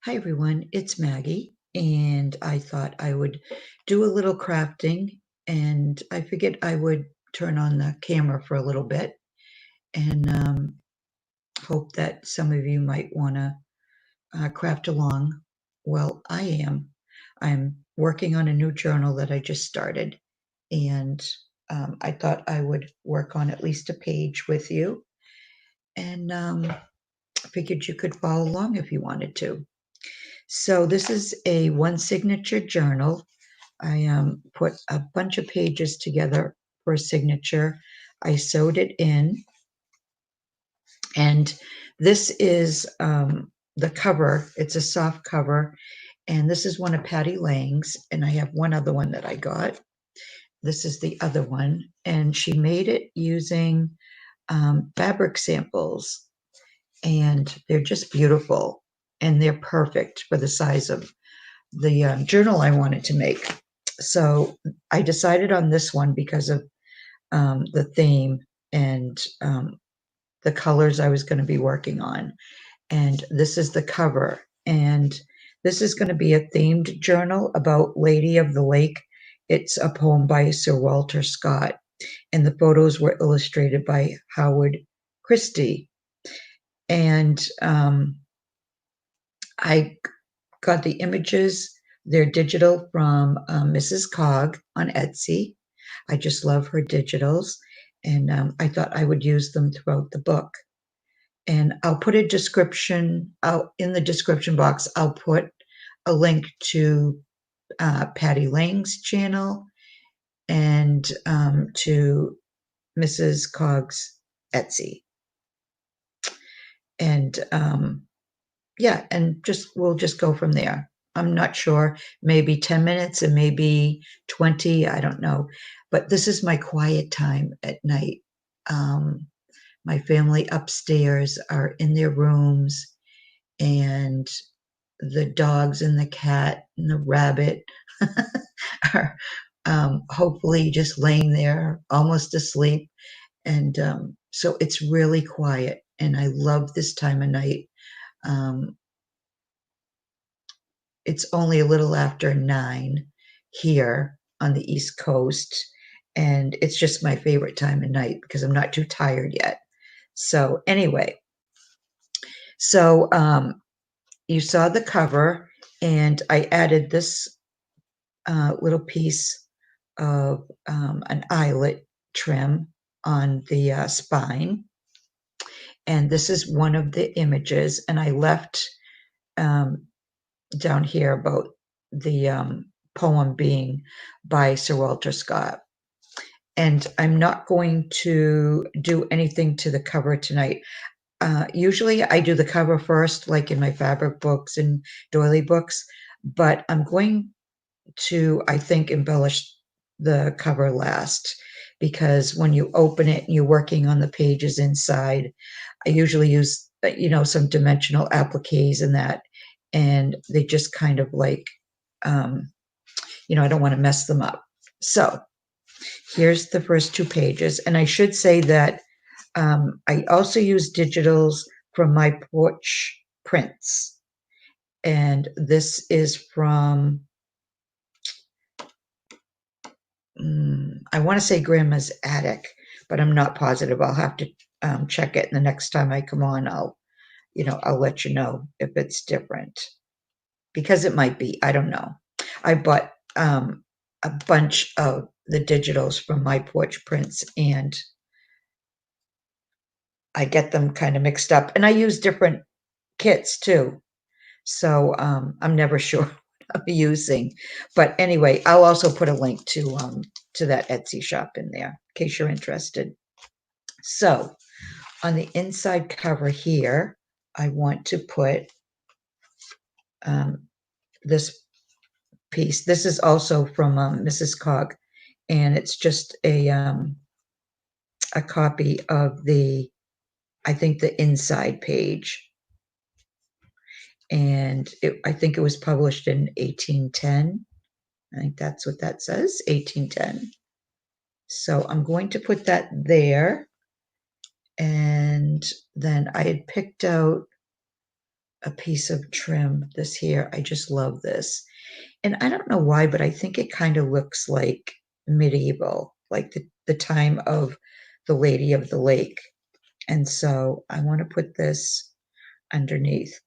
Hi everyone, it's Maggie, and I thought I would do a little crafting, and I figured I would turn on the camera for a little bit and hope that some of you might want to craft along. Well, I am. I'm working on a new journal that I just started, and I thought I would work on at least a page with you, and figured you could follow along if you wanted to. So this is a one signature journal. I put a bunch of pages together for a signature. I sewed it in, and this is the cover. It's a soft cover, and this is one of Patty Lang's, and I have one other one that I got. This is the other one, and she made it using fabric samples, and they're just beautiful, and they're perfect for the size of the journal I wanted to make. So I decided on this one because of the theme and the colors I was going to be working on. And this is the cover. And this is going to be a themed journal about Lady of the Lake. It's a poem by Sir Walter Scott. And the photos were illustrated by Howard Christie. And I got the images. They're digital from Mrs. Cog on Etsy. I just love her digitals, and I thought I would use them throughout the book. And I'll put a description out in the description box. I'll put a link to Patty Lang's channel and to Mrs. Cog's Etsy. And yeah, and we'll just go from there. I'm not sure, maybe 10 minutes and maybe 20, I don't know. But this is my quiet time at night. My family upstairs are in their rooms, and the dogs and the cat and the rabbit are hopefully just laying there almost asleep. And so it's really quiet, and I love this time of night. Um, it's only a little after 9 here on the East Coast, and it's just my favorite time of night because I'm not too tired yet. So anyway, so you saw the cover, and I added this little piece of an eyelet trim on the spine, and this is one of the images, and I left down here about the poem being by Sir Walter Scott. And I'm not going to do anything to the cover tonight. Usually I do the cover first, like in my fabric books and doily books, but I'm going to, I think, embellish the cover last, because when you open it and you're working on the pages inside, I usually use, some dimensional appliques and that, and they just kind of like, I don't want to mess them up. So here's the first 2 pages. And I should say that I also use digitals from My Porch Prints. And this is from, I want to say Grandma's Attic, but I'm not positive. I'll have to check it. And the next time I come on, I'll let you know if it's different, because it might be. I don't know. I bought a bunch of the digitals from My Porch Prints, and I get them kind of mixed up, and I use different kits too. So I'm never sure what I'm using. But anyway, I'll also put a link to that Etsy shop in there in case you're interested. So on the inside cover here, I want to put this piece. This is also from Mrs. Cog, and it's just a copy of I think the inside page. And I think it was published in 1810. I think that's what that says, 1810. So I'm going to put that there. And then I had picked out a piece of trim, this here. I just love this. And I don't know why, but I think it kind of looks like medieval, like the time of the Lady of the Lake. And so I want to put this underneath.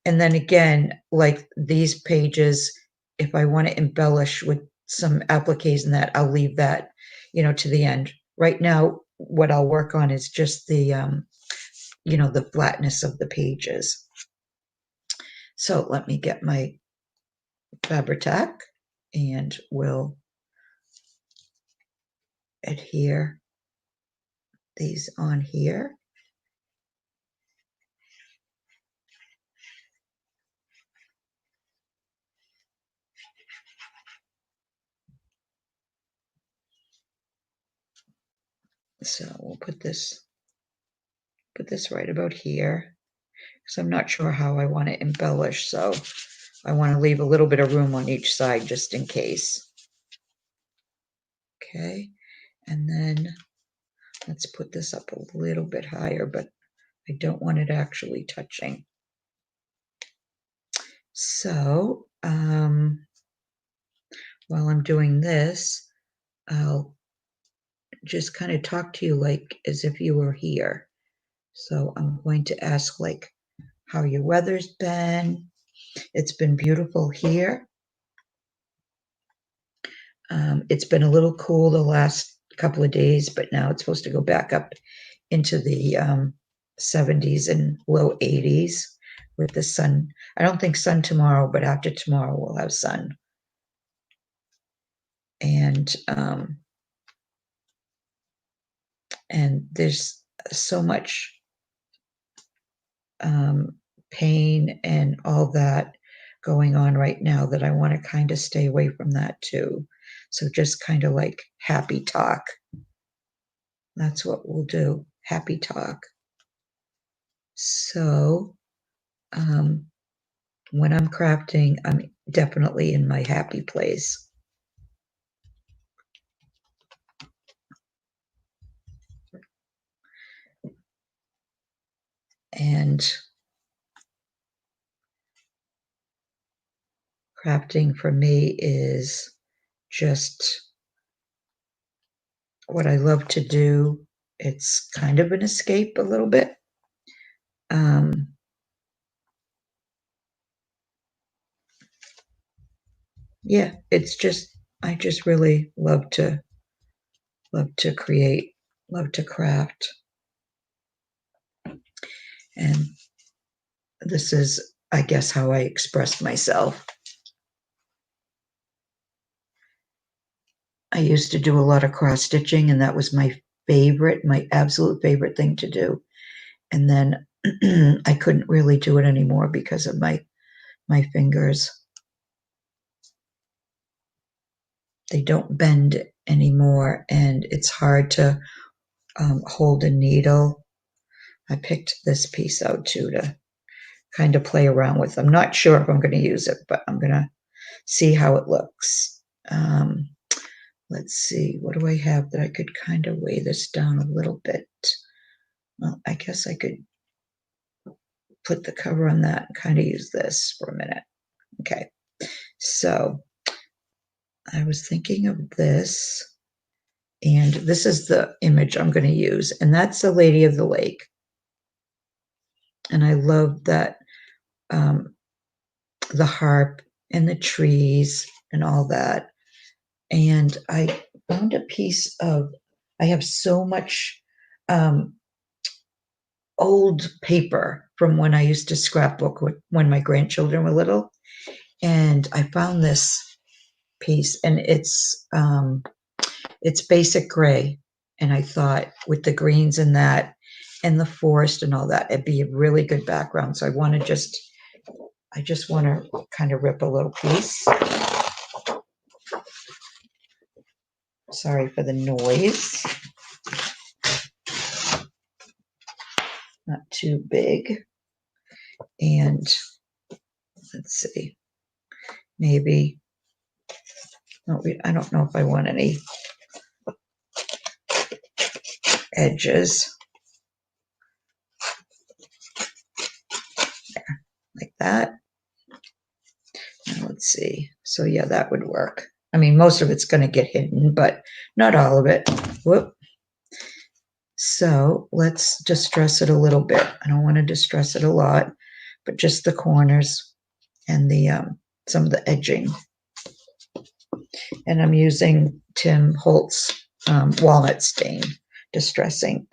And then again, like these pages, if I want to embellish with some appliques and that, I'll leave that, to the end. Right now, what I'll work on is just the, the flatness of the pages. So let me get my Fabri-Tac and we'll adhere these on here. So we'll put this right about here because I'm not sure how I want to embellish. So I want to leave a little bit of room on each side just in case. Okay, and then let's put this up a little bit higher, but I don't want it actually touching. So while I'm doing this, I'll just kind of talk to you like as if you were here. So I'm going to ask like how your weather's been. It's been beautiful here. It's been a little cool the last couple of days, but now it's supposed to go back up into the 70s and low 80s with the sun. I don't think sun tomorrow, but after tomorrow we'll have sun. And there's so much pain and all that going on right now that I want to kind of stay away from that too. So just kind of like happy talk. That's what we'll do, happy talk. So when I'm crafting, I'm definitely in my happy place. And crafting for me is just what I love to do. It's kind of an escape a little bit. Yeah, it's just, I just really love to create, love to craft. And this is, I guess, how I express myself. I used to do a lot of cross stitching, and that was my absolute favorite thing to do. And then I couldn't really do it anymore because of my fingers. They don't bend anymore, and it's hard to hold a needle. I picked this piece out too to kind of play around with. I'm not sure if I'm going to use it, but I'm going to see how it looks. Let's see, what do I have that I could kind of weigh this down a little bit? Well, I guess I could put the cover on that and kind of use this for a minute. Okay, so I was thinking of this, and this is the image I'm going to use, and that's the Lady of the Lake. And I love that the harp and the trees and all that. And I found a piece of, I have so much old paper from when I used to scrapbook when my grandchildren were little. And I found this piece, and it's basic gray. And I thought with the greens and that and the forest and all that, it'd be a really good background. So I just want to kind of rip a little piece. Sorry for the noise. Not too big. And let's see, maybe, no, I don't know if I want any edges. There, that. Now let's see. So yeah, that would work. I mean, most of it's going to get hidden, but not all of it. Whoop. So let's distress it a little bit. I don't want to distress it a lot, but just the corners and the some of the edging. And I'm using Tim Holtz walnut stain distress ink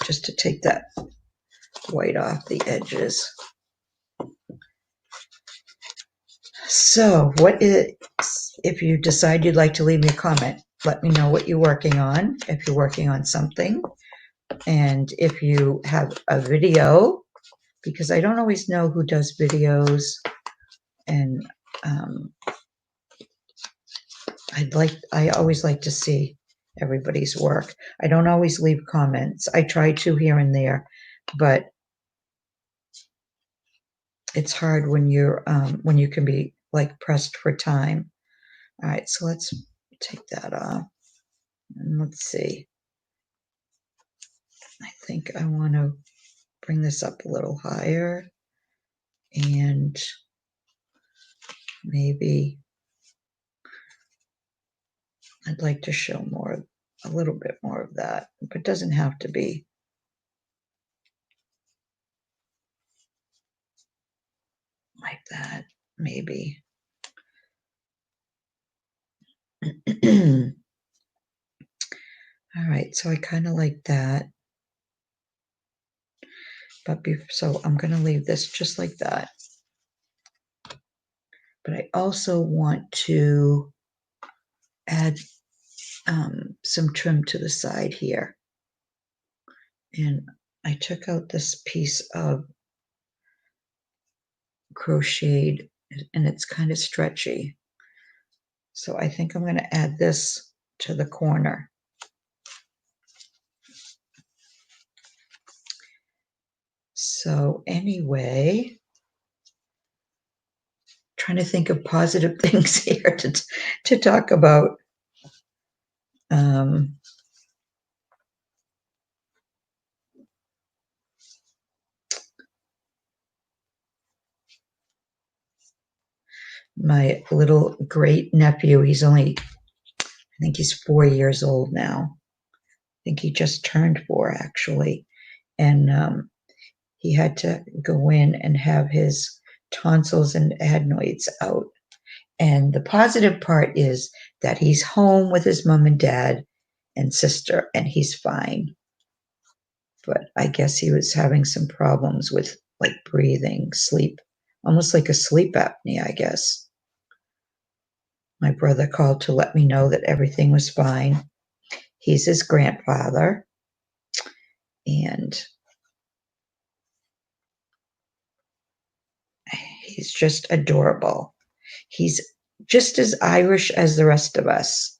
just to take that white off the edges. So if you decide you'd like to leave me a comment, let me know what you're working on, if you're working on something, and if you have a video, because I don't always know who does videos, and I always like to see everybody's work. I don't always leave comments. I try to here and there, but it's hard when you can be like pressed for time. All right, so let's take that off. And let's see. I think I want to bring this up a little higher, and maybe I'd like to show a little bit more of that, but it doesn't have to be. Like that, maybe. All right, so I kind of like that. So I'm going to leave this just like that. But I also want to add some trim to the side here. And I took out this piece of crocheted, and it's kind of stretchy. So I think I'm going to add this to the corner. So anyway, trying to think of positive things here to talk about. My little great nephew, I think he's 4 years old now. I think he just turned 4 actually. And he had to go in and have his tonsils and adenoids out. And the positive part is that he's home with his mom and dad and sister, and he's fine. But I guess he was having some problems with like breathing, sleep, almost like a sleep apnea, I guess. My brother called to let me know that everything was fine. He's his grandfather, and he's just adorable. He's just as Irish as the rest of us.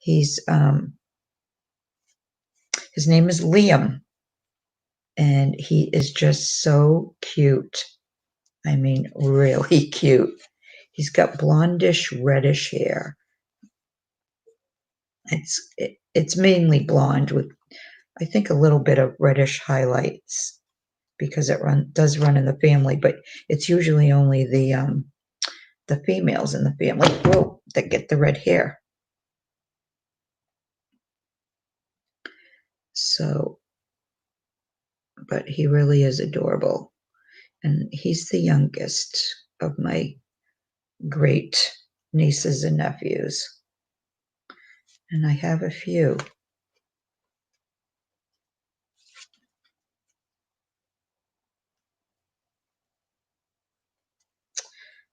His name is Liam, and he is just so cute. I mean, really cute. He's got blondish, reddish hair. It's mainly blonde with, I think, a little bit of reddish highlights because it does run in the family, but it's usually only the females in the family that get the red hair. So, but he really is adorable, and he's the youngest of my great nieces and nephews, and I have a few.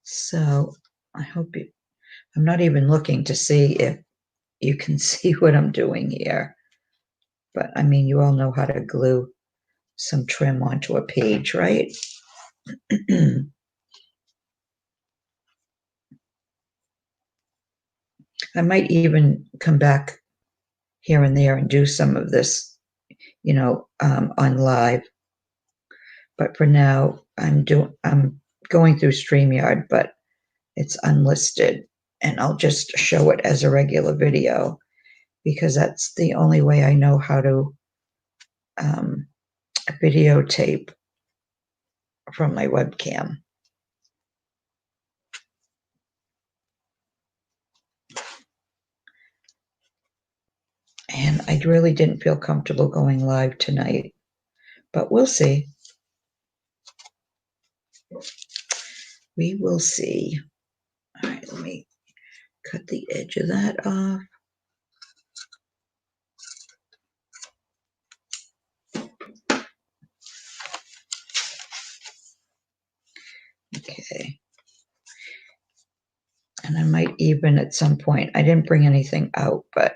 So I hope I'm not even looking to see if you can see what I'm doing here, but I mean, you all know how to glue some trim onto a page, right? I might even come back here and there and do some of this, on live. But for now, I'm going through StreamYard, but it's unlisted, and I'll just show it as a regular video because that's the only way I know how to videotape from my webcam. And I really didn't feel comfortable going live tonight, but we'll see. We will see. All right, let me cut the edge of that off. Okay. And I might even at some point, I didn't bring anything out, but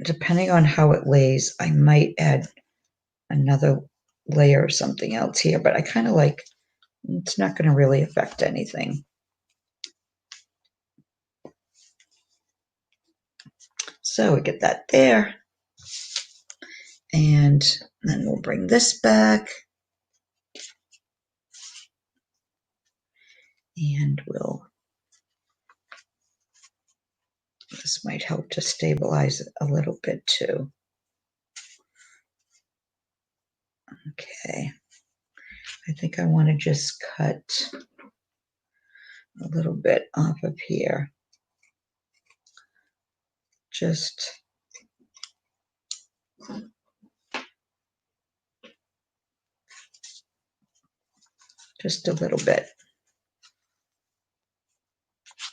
depending on how it lays, I might add another layer of something else here, but I kind of like, it's not going to really affect anything. So we get that there. And then we'll bring this back. And this might help to stabilize it a little bit too. Okay. I think I want to just cut a little bit off of here. Just a little bit.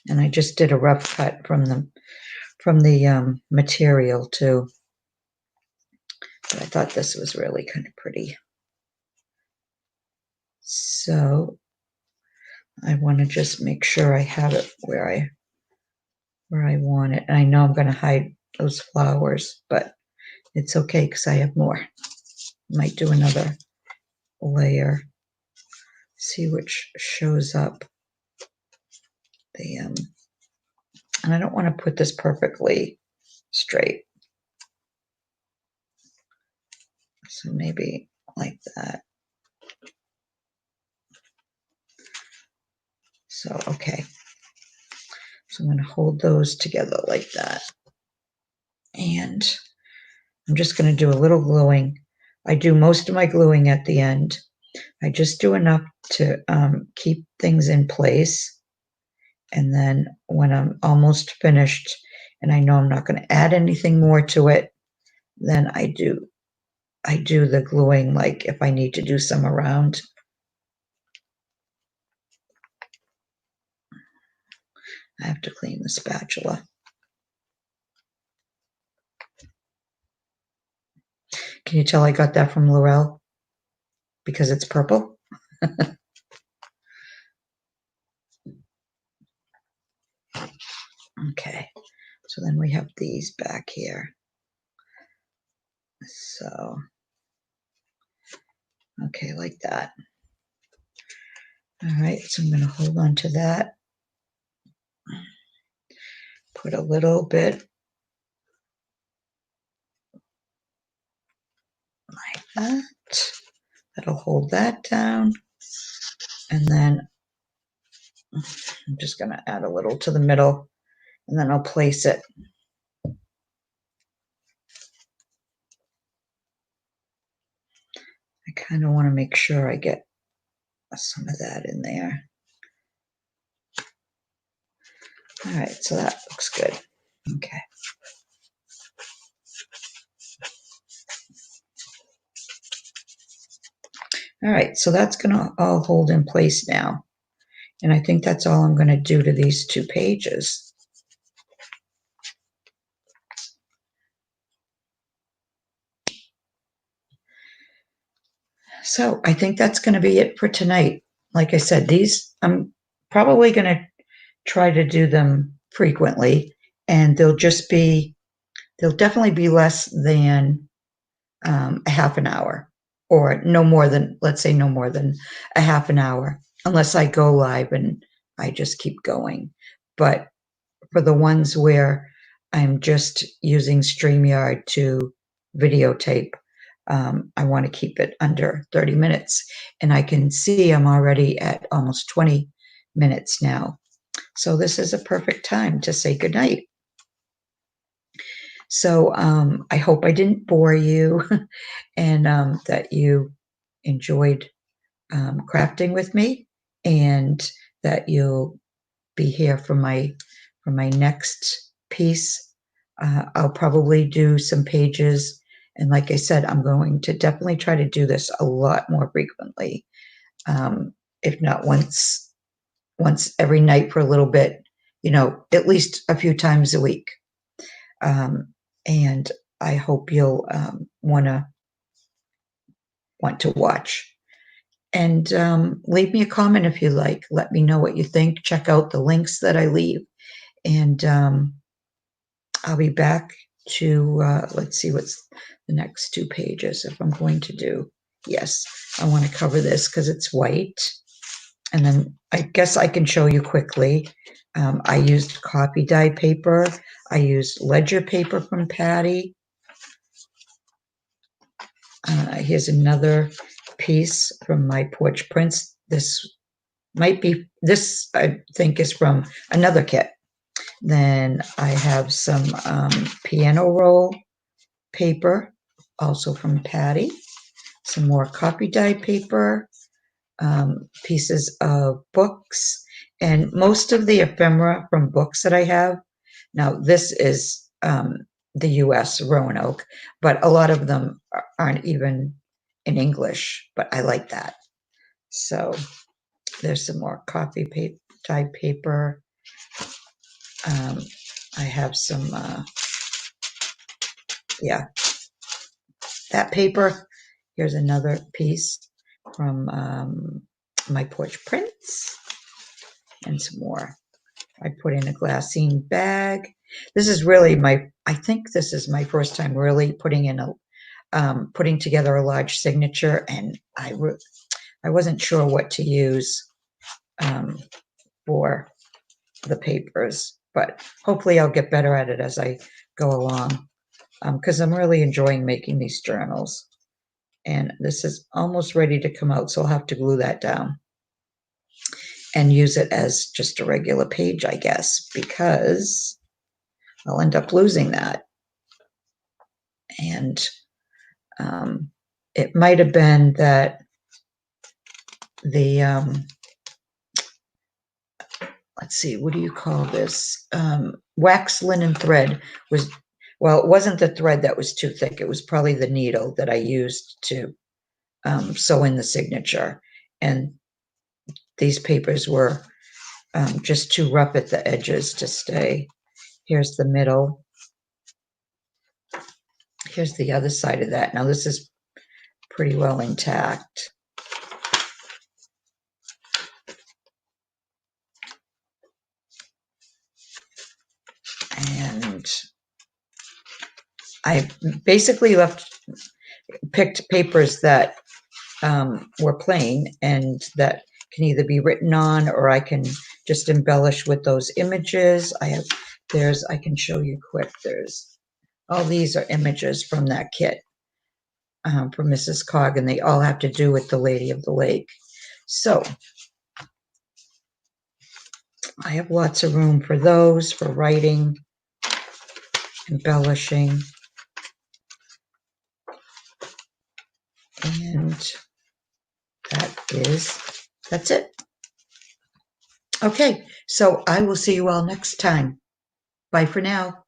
And I just did a rough cut from the material too. But I thought this was really kind of pretty. So I want to just make sure I have it where I want it. And I know I'm going to hide those flowers, but it's okay because I have more. Might do another layer. See which shows up. And I don't want to put this perfectly straight. So maybe like that. So, okay. So I'm going to hold those together like that. And I'm just going to do a little gluing. I do most of my gluing at the end. I just do enough to keep things in place. And then when I'm almost finished and I know I'm not going to add anything more to it, then I do the gluing, like if I need to do some around. I have to clean the spatula. Can you tell I got that from Laurel? Because it's purple? Okay, so then we have these back here. So, okay, like that. All right, so I'm going to hold on to that. Put a little bit like that. That'll hold that down. And then I'm just going to add a little to the middle, and then I'll place it. I kind of want to make sure I get some of that in there. All right, so that looks good. Okay. All right, so that's going to all hold in place now. And I think that's all I'm going to do to these 2 pages. So I think that's going to be it for tonight. Like I said, these, I'm probably going to try to do them frequently, and they'll definitely be less than a half an hour, or no more than, let's say no more than a half an hour, unless I go live and I just keep going. But for the ones where I'm just using StreamYard to videotape, I want to keep it under 30 minutes. And I can see I'm already at almost 20 minutes now. So this is a perfect time to say goodnight. So I hope I didn't bore you and that you enjoyed crafting with me, and that you'll be here for my next piece. I'll probably do some pages, and like I said, I'm going to definitely try to do this a lot more frequently, if not once every night for a little bit, at least a few times a week. And I hope you'll want to watch. And leave me a comment if you like. Let me know what you think. Check out the links that I leave. And I'll be back to, let's see what's the next 2 pages if I'm going to do. Yes, I want to cover this because it's white. And then I guess I can show you quickly. I used copy dye paper. I used ledger paper from Patty. Here's another piece from my porch prints. This I think is from another kit. Then I have some piano roll paper, also from Patty. Some more copy dye paper, pieces of books, and most of the ephemera from books that I have. Now, this is the US Roanoke, but a lot of them aren't even in English, but I like that. So there's some more copy dye paper. I have some, yeah, that paper. Here's another piece from my porch prints, and some more. I put in a glassine bag. This is really I think this is my first time really putting together a large signature, and I wasn't sure what to use for the papers, but hopefully I'll get better at it as I go along, because I'm really enjoying making these journals. And this is almost ready to come out, so I'll have to glue that down and use it as just a regular page, I guess, because I'll end up losing that. And it might have been that the, let's see, what do you call this? Wax linen thread was, well, it wasn't the thread that was too thick. It was probably the needle that I used to sew in the signature. And these papers were just too rough at the edges to stay. Here's the middle. Here's the other side of that. Now this is pretty well intact. And I basically picked papers that were plain and that can either be written on, or I can just embellish with those images. I can show you quick. All these are images from that kit from Mrs. Cog, and they all have to do with the Lady of the Lake. So I have lots of room for those, for writing, embellishing. And that's it. Okay, so I will see you all next time. Bye for now.